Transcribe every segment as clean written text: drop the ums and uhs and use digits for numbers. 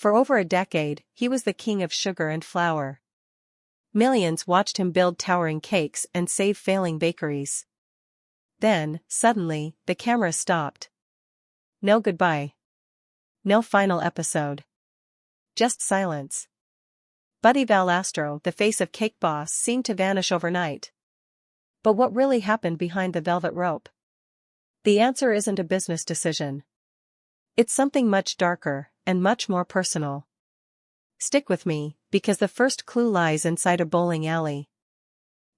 For over a decade, he was the king of sugar and flour. Millions watched him build towering cakes and save failing bakeries. Then, suddenly, the camera stopped. No goodbye. No final episode. Just silence. Buddy Valastro, the face of Cake Boss, seemed to vanish overnight. But what really happened behind the velvet rope? The answer isn't a business decision. It's something much darker, and much more personal. Stick with me, because the first clue lies inside a bowling alley.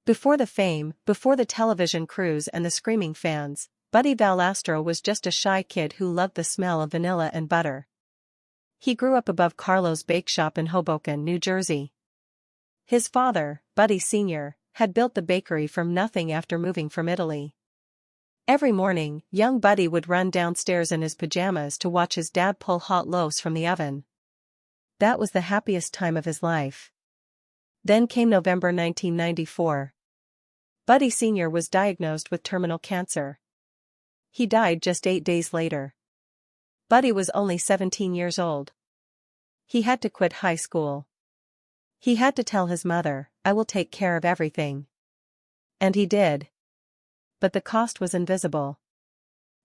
Before the fame, before the television crews and the screaming fans, Buddy Valastro was just a shy kid who loved the smell of vanilla and butter. He grew up above Carlo's Bake Shop in Hoboken, New Jersey. His father, Buddy Sr., had built the bakery from nothing after moving from Italy. Every morning, young Buddy would run downstairs in his pajamas to watch his dad pull hot loaves from the oven. That was the happiest time of his life. Then came November 1994. Buddy Sr. was diagnosed with terminal cancer. He died just 8 days later. Buddy was only 17 years old. He had to quit high school. He had to tell his mother, "I will take care of everything." And he did. But the cost was invisible.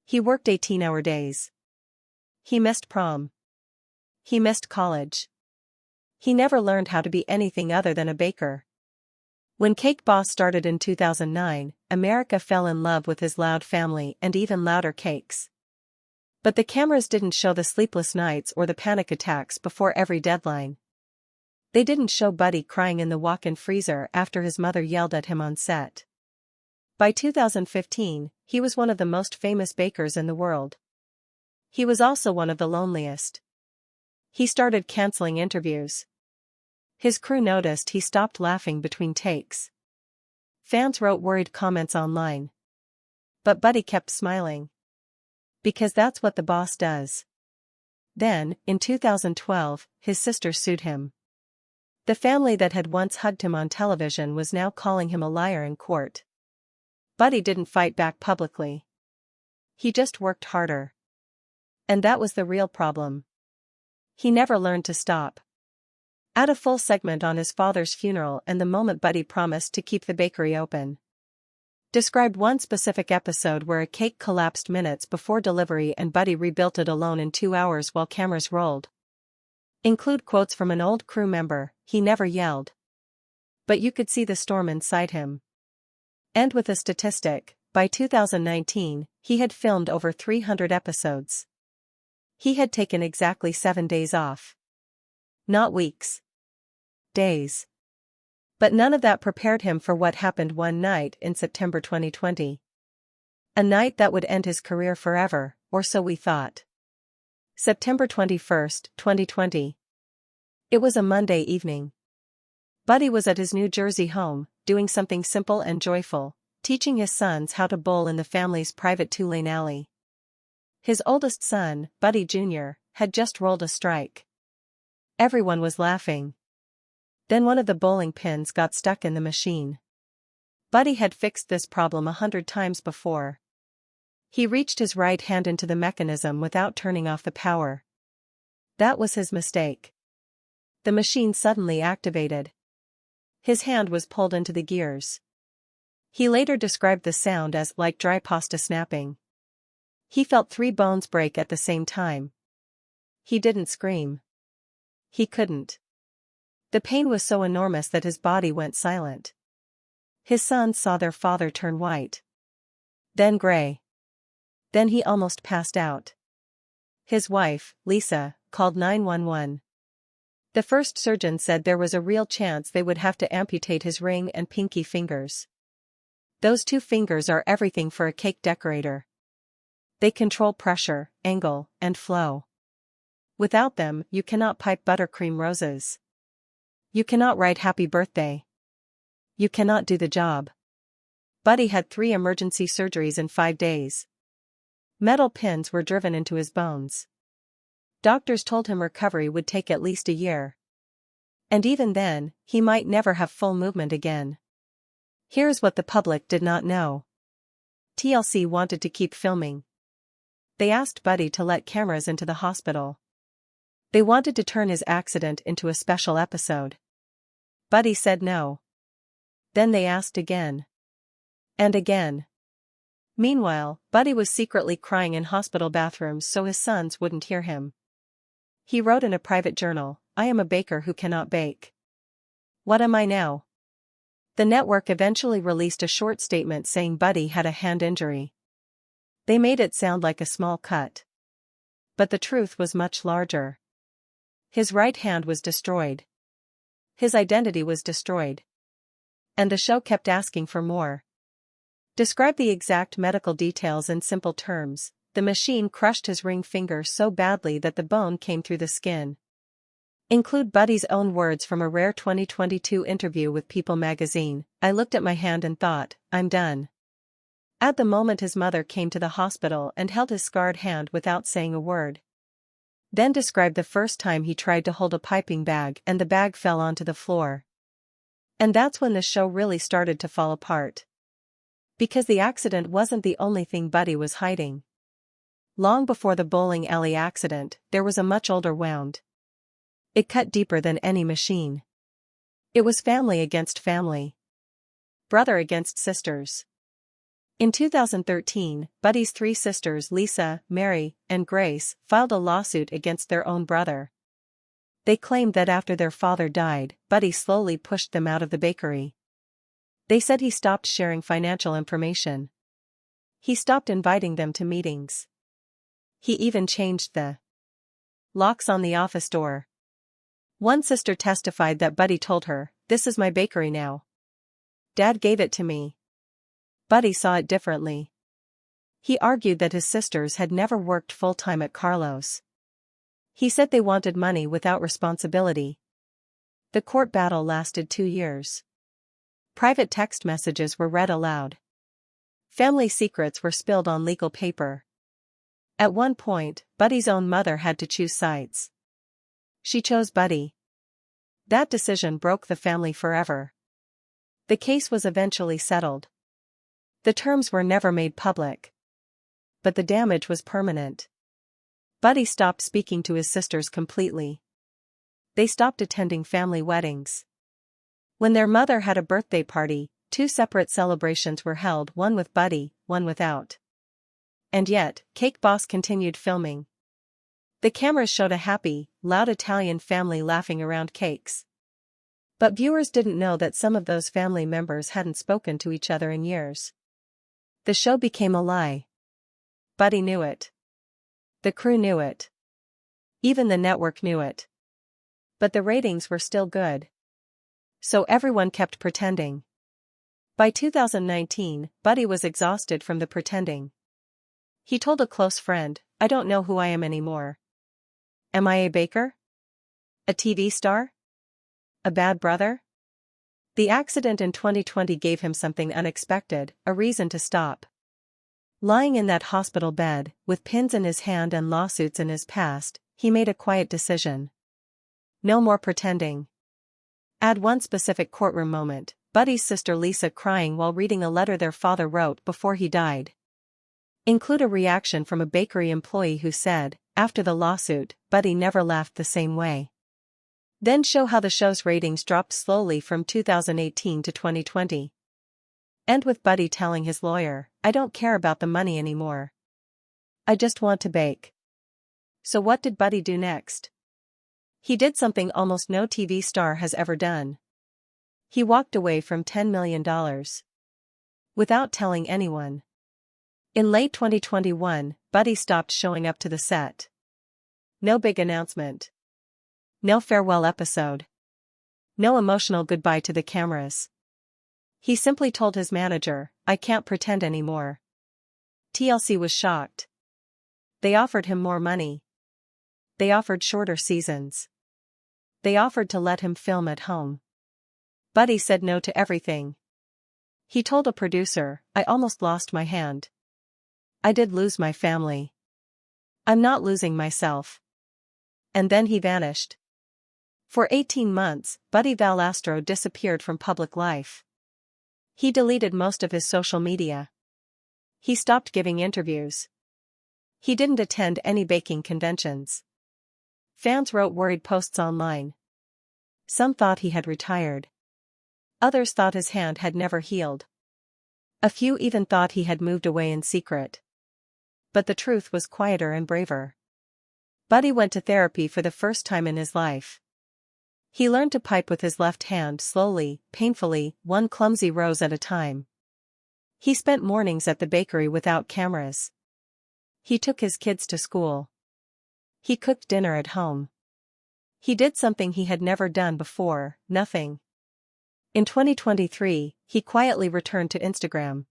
He worked 18-hour days. He missed prom. He missed college. He never learned how to be anything other than a baker. When Cake Boss started in 2009, America fell in love with his loud family and even louder cakes. But the cameras didn't show the sleepless nights or the panic attacks before every deadline. They didn't show Buddy crying in the walk-in freezer after his mother yelled at him on set. By 2015, he was one of the most famous bakers in the world. He was also one of the loneliest. He started canceling interviews. His crew noticed he stopped laughing between takes. Fans wrote worried comments online. But Buddy kept smiling. Because that's what the boss does. Then, in 2012, his sister sued him. The family that had once hugged him on television was now calling him a liar in court. Buddy didn't fight back publicly. He just worked harder. And that was the real problem. He never learned to stop. Add a full segment on his father's funeral and the moment Buddy promised to keep the bakery open. Described one specific episode where a cake collapsed minutes before delivery and Buddy rebuilt it alone in 2 hours while cameras rolled. Include quotes from an old crew member, "He never yelled. But you could see the storm inside him." End with a statistic, by 2019, he had filmed over 300 episodes. He had taken exactly 7 days off. Not weeks. Days. But none of that prepared him for what happened one night in September 2020. A night that would end his career forever, or so we thought. September 21, 2020. It was a Monday evening. Buddy was at his New Jersey home, doing something simple and joyful, teaching his sons how to bowl in the family's private 2-lane alley. His oldest son, Buddy Jr., had just rolled a strike. Everyone was laughing. Then one of the bowling pins got stuck in the machine. Buddy had fixed this problem 100 times before. He reached his right hand into the mechanism without turning off the power. That was his mistake. The machine suddenly activated. His hand was pulled into the gears. He later described the sound as like dry pasta snapping. He felt 3 bones break at the same time. He didn't scream. He couldn't. The pain was so enormous that his body went silent. His sons saw their father turn white. Then gray. Then he almost passed out. His wife, Lisa, called 911. The first surgeon said there was a real chance they would have to amputate his ring and pinky fingers. Those 2 fingers are everything for a cake decorator. They control pressure, angle, and flow. Without them, you cannot pipe buttercream roses. You cannot write happy birthday. You cannot do the job. Buddy had 3 emergency surgeries in 5 days. Metal pins were driven into his bones. Doctors told him recovery would take at least a year. And even then, he might never have full movement again. Here's what the public did not know. TLC wanted to keep filming. They asked Buddy to let cameras into the hospital. They wanted to turn his accident into a special episode. Buddy said no. Then they asked again. And again. Meanwhile, Buddy was secretly crying in hospital bathrooms so his sons wouldn't hear him. He wrote in a private journal, "I am a baker who cannot bake. What am I now?" The network eventually released a short statement saying Buddy had a hand injury. They made it sound like a small cut. But the truth was much larger. His right hand was destroyed. His identity was destroyed. And the show kept asking for more. Describe the exact medical details in simple terms. The machine crushed his ring finger so badly that the bone came through the skin. Include Buddy's own words from a rare 2022 interview with People magazine. "I looked at my hand and thought, I'm done." At the moment his mother came to the hospital and held his scarred hand without saying a word. Then described the first time he tried to hold a piping bag and the bag fell onto the floor. And that's when the show really started to fall apart. Because the accident wasn't the only thing Buddy was hiding. Long before the bowling alley accident, there was a much older wound. It cut deeper than any machine. It was family against family. Brother against sisters. In 2013, Buddy's three sisters Lisa, Mary, and Grace filed a lawsuit against their own brother. They claimed that after their father died, Buddy slowly pushed them out of the bakery. They said he stopped sharing financial information. He stopped inviting them to meetings. He even changed the locks on the office door. One sister testified that Buddy told her, "This is my bakery now. Dad gave it to me." Buddy saw it differently. He argued that his sisters had never worked full-time at Carlos. He said they wanted money without responsibility. The court battle lasted 2 years. Private text messages were read aloud. Family secrets were spilled on legal paper. At one point, Buddy's own mother had to choose sides. She chose Buddy. That decision broke the family forever. The case was eventually settled. The terms were never made public. But the damage was permanent. Buddy stopped speaking to his sisters completely. They stopped attending family weddings. When their mother had a birthday party, 2 separate celebrations were held, one with Buddy, one without. And yet, Cake Boss continued filming. The cameras showed a happy, loud Italian family laughing around cakes. But viewers didn't know that some of those family members hadn't spoken to each other in years. The show became a lie. Buddy knew it. The crew knew it. Even the network knew it. But the ratings were still good. So everyone kept pretending. By 2019, Buddy was exhausted from the pretending. He told a close friend, "I don't know who I am anymore. Am I a baker? A TV star? A bad brother?" The accident in 2020 gave him something unexpected, a reason to stop. Lying in that hospital bed, with pins in his hand and lawsuits in his past, he made a quiet decision. No more pretending. Add one specific courtroom moment, Buddy's sister Lisa crying while reading a letter their father wrote before he died. Include a reaction from a bakery employee who said, after the lawsuit, Buddy never laughed the same way. Then show how the show's ratings dropped slowly from 2018 to 2020. End with Buddy telling his lawyer, "I don't care about the money anymore. I just want to bake." So what did Buddy do next? He did something almost no TV star has ever done. He walked away from $10 million. Without telling anyone. In late 2021, Buddy stopped showing up to the set. No big announcement. No farewell episode. No emotional goodbye to the cameras. He simply told his manager, "I can't pretend anymore." TLC was shocked. They offered him more money. They offered shorter seasons. They offered to let him film at home. Buddy said no to everything. He told a producer, "I almost lost my hand. I did lose my family. I'm not losing myself." And then he vanished. For 18 months, Buddy Valastro disappeared from public life. He deleted most of his social media. He stopped giving interviews. He didn't attend any baking conventions. Fans wrote worried posts online. Some thought he had retired. Others thought his hand had never healed. A few even thought he had moved away in secret. But the truth was quieter and braver. Buddy went to therapy for the first time in his life. He learned to pipe with his left hand slowly, painfully, one clumsy rose at a time. He spent mornings at the bakery without cameras. He took his kids to school. He cooked dinner at home. He did something he had never done before, nothing. In 2023, he quietly returned to Instagram.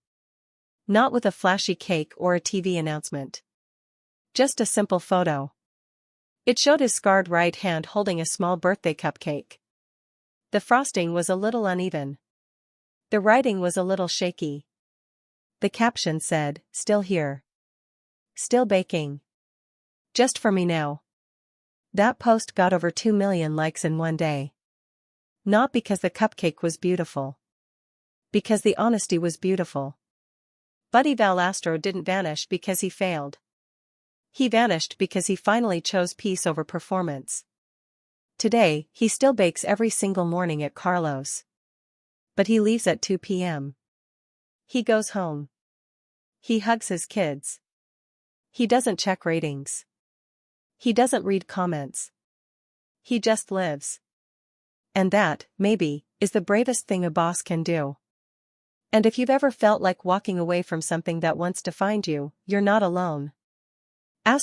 Not with a flashy cake or a TV announcement. Just a simple photo. It showed his scarred right hand holding a small birthday cupcake. The frosting was a little uneven. The writing was a little shaky. The caption said, "Still here. Still baking. Just for me now." That post got over 2 million likes in one day. Not because the cupcake was beautiful. Because the honesty was beautiful. Buddy Valastro didn't vanish because he failed. He vanished because he finally chose peace over performance. Today, he still bakes every single morning at Carlo's. But he leaves at 2 p.m. He goes home. He hugs his kids. He doesn't check ratings. He doesn't read comments. He just lives. And that, maybe, is the bravest thing a boss can do. And if you've ever felt like walking away from something that once defined you, you're not alone.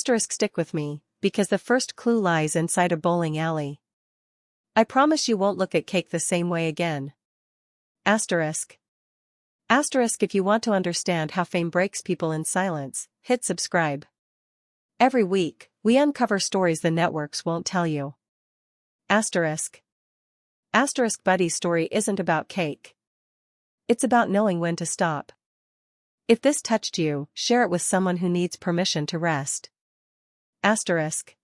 Stick with me, because the first clue lies inside a bowling alley. I promise you won't look at cake the same way again. Asterisk. If you want to understand how fame breaks people in silence, hit subscribe. Every week, we uncover stories the networks won't tell you. Asterisk. Buddy's story isn't about cake. It's about knowing when to stop. If this touched you, share it with someone who needs permission to rest. Asterisk.